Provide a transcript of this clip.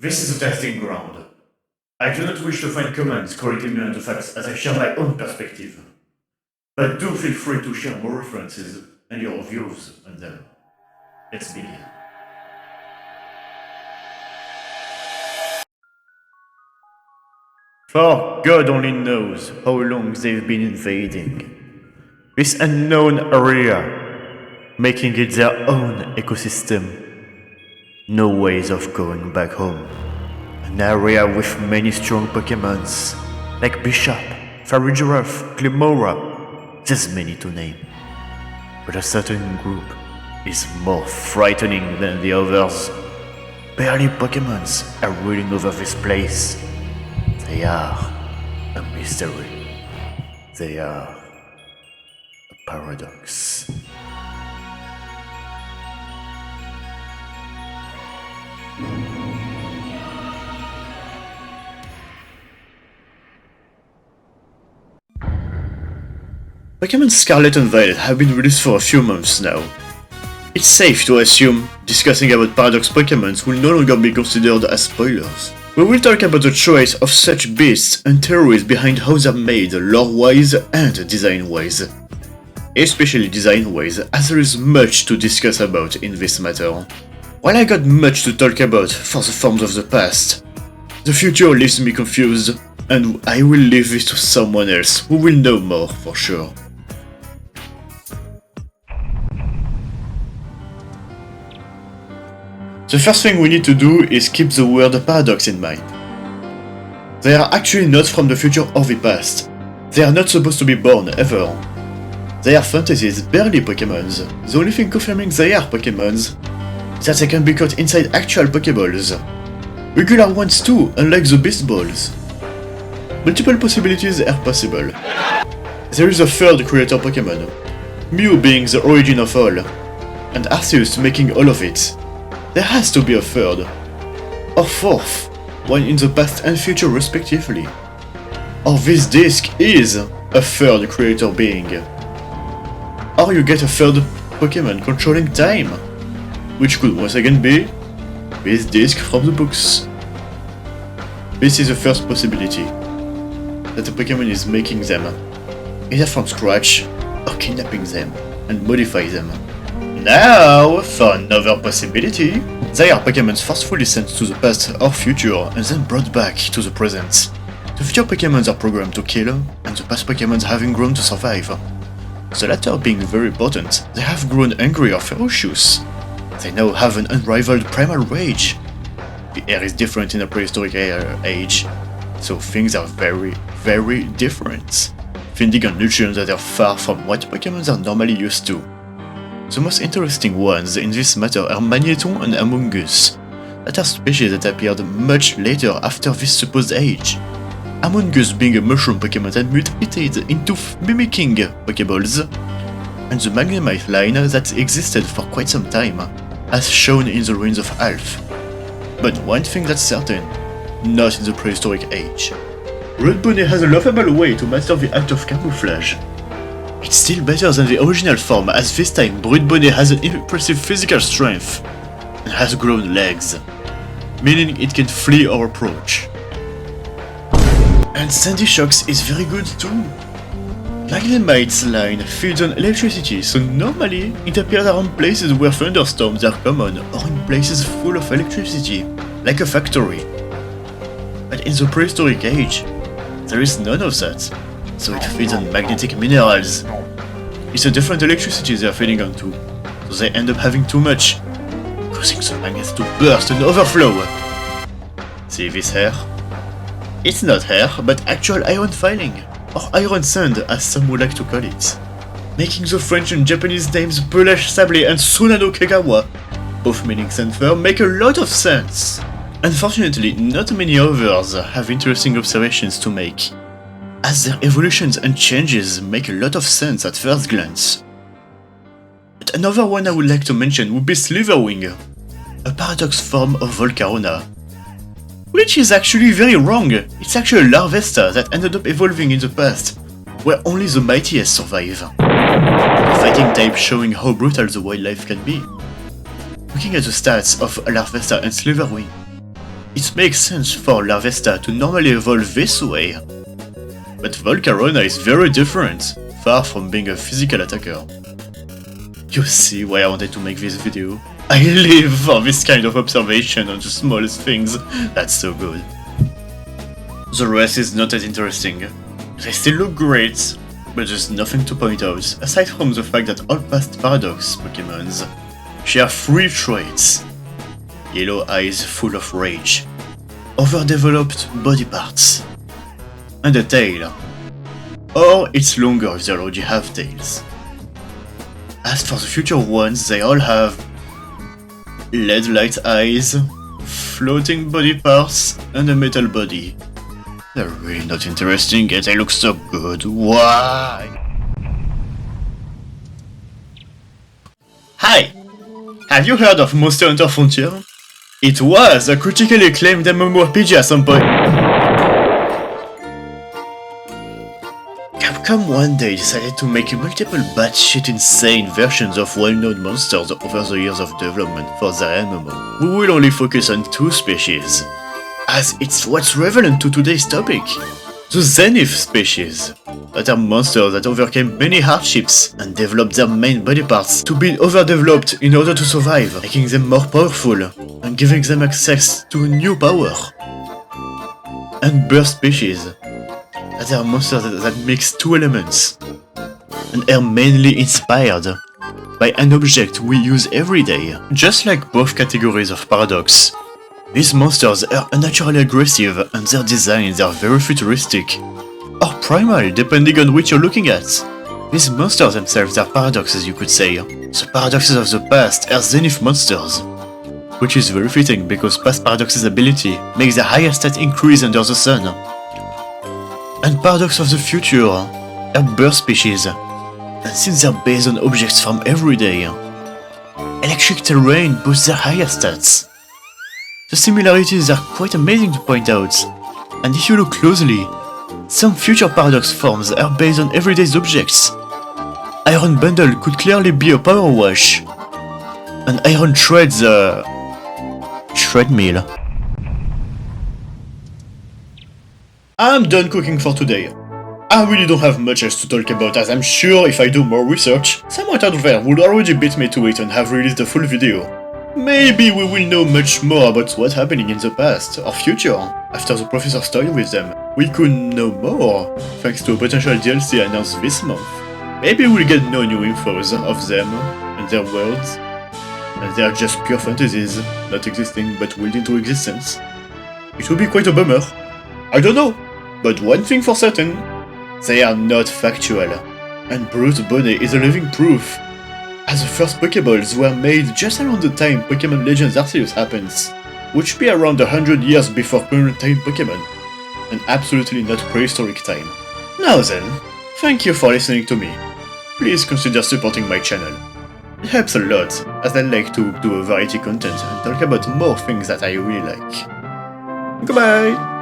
This is a testing ground. I do not wish to find comments correcting me on the facts as I share my own perspective. But do feel free to share more references and your views on them. Let's begin. For God only knows how long they've been invading this unknown area, making it their own ecosystem. No ways of going back home. An area with many strong Pokémons, like Bishop, Farigiraf, Glimora, there's many to name. But a certain group is more frightening than the others. Barely Pokémons are ruling over this place. They are a mystery. They are a paradox. Pokémon Scarlet and Violet have been released for a few months now. It's safe to assume discussing about Paradox Pokémons will no longer be considered as spoilers. We will talk about the choice of such beasts and theories behind how they're made lore-wise and design-wise. Especially design-wise, as there is much to discuss about in this matter. While I got much to talk about for the forms of the past, the future leaves me confused, and I will leave this to someone else who will know more for sure. The first thing we need to do is keep the word paradox in mind. They are actually not from the future or the past. They are not supposed to be born ever. They are fantasies, barely Pokémons. The only thing confirming they are Pokémons is that they can be caught inside actual Pokéballs. Regular ones too, unlike the Beast Balls. Multiple possibilities are possible. There is a third creator Pokémon, Mew being the origin of all, and Arceus making all of it. There has to be a third, or fourth, one in the past and future respectively. Or this disc is a third creator being. Or you get a third Pokémon controlling time, which could once again be this disc from the books. This is the first possibility, that the Pokémon is making them, either from scratch or kidnapping them and modify them. Now, for another possibility, they are Pokémons forcefully sent to the past or future and then brought back to the present. The future Pokémons are programmed to kill, and the past Pokémons having grown to survive. The latter being very important, they have grown angry or ferocious. They now have an unrivaled primal rage. The air is different in a prehistoric age, so things are very, very different, feeding on nutrients that are far from what Pokémons are normally used to. The most interesting ones in this matter are Magneton and Amoonguss, that are species that appeared much later after this supposed age. Amoonguss being a mushroom Pokémon that mutated into mimicking Pokéballs, and the Magnemite line that existed for quite some time, as shown in the ruins of Alph. But one thing that's certain, not in the prehistoric age. Broodbonnet has a laughable way to master the act of camouflage. It's still better than the original form, as this time Broodbonnet has an impressive physical strength and has grown legs, meaning it can flee or approach. And Sandy Shocks is very good too. Magnemite's line feeds on electricity, so normally it appears around places where thunderstorms are common or in places full of electricity, like a factory. But in the prehistoric age, there is none of that, so it feeds on magnetic minerals. It's a different electricity they are feeding onto, so they end up having too much, causing the magnets to burst and overflow. See this hair? It's not hair, but actual iron filing, or iron sand as some would like to call it, making the French and Japanese names Pelage Sablé and Tsunado Kagawa, both meaning sulfur, make a lot of sense. Unfortunately, not many others have interesting observations to make, as their evolutions and changes make a lot of sense at first glance. But another one I would like to mention would be Sliverwing, a paradox form of Volcarona, which is actually very wrong. It's actually a Larvesta that ended up evolving in the past, where only the mightiest survive. A fighting type showing how brutal the wildlife can be. Looking at the stats of Larvesta and Sliverwing, it makes sense for Larvesta to normally evolve this way. But Volcarona is very different, far from being a physical attacker. You see why I wanted to make this video? I live for this kind of observation on the smallest things. That's so good. The rest is not as interesting. They still look great, but there's nothing to point out, aside from the fact that all past Paradox Pokémons share 3 traits. Yellow eyes full of rage, overdeveloped body parts, and a tail. Or it's longer if they already have tails. As for the future ones, they all have LED light eyes, floating body parts, and a metal body. They're really not interesting, yet they look so good. Why? Hi! Have you heard of Monster Hunter Frontier? It was a critically acclaimed MMORPG at some point. Capcom one day decided to make multiple batshit insane versions of well-known monsters over the years of development for their MMO. We will only focus on 2 species, as it's what's relevant to today's topic. The Zenith species, that are monsters that overcame many hardships and developed their main body parts to be overdeveloped in order to survive, making them more powerful and giving them access to new power. And Burst species, that are monsters that mix 2 elements and are mainly inspired by an object we use every day. Just like both categories of Paradox, these monsters are unnaturally aggressive and their designs are very futuristic, or primal depending on which you're looking at. These monsters themselves are paradoxes, you could say. The paradoxes of the past are Zenith monsters, which is very fitting because past Paradox's ability makes the highest stat increase under the sun. And Paradox of the future are Burst species, and since they're based on objects from everyday, electric terrain boosts their highest stats. The similarities are quite amazing to point out, and if you look closely, some future Paradox forms are based on everyday objects. Iron Bundle could clearly be a power wash, and Iron Thread's a treadmill. I'm done cooking for today. I really don't have much else to talk about, as I'm sure if I do more research, someone out there would already beat me to it and have released a full video. Maybe we will know much more about what's happening in the past or future after the professor story with them. We could know more thanks to a potential DLC announced this month. Maybe we'll get no new infos of them and their worlds, and they are just pure fantasies, not existing but willed into existence. It would be quite a bummer. I don't know, but one thing for certain, they are not factual, and Bruce Bonney is a living proof, as the first Pokeballs were made just around the time Pokémon Legends Arceus happens, which would be around 100 years before current time Pokémon, and absolutely not prehistoric time. Now then, thank you for listening to me. Please consider supporting my channel. It helps a lot, as I like to do a variety content and talk about more things that I really like. Goodbye!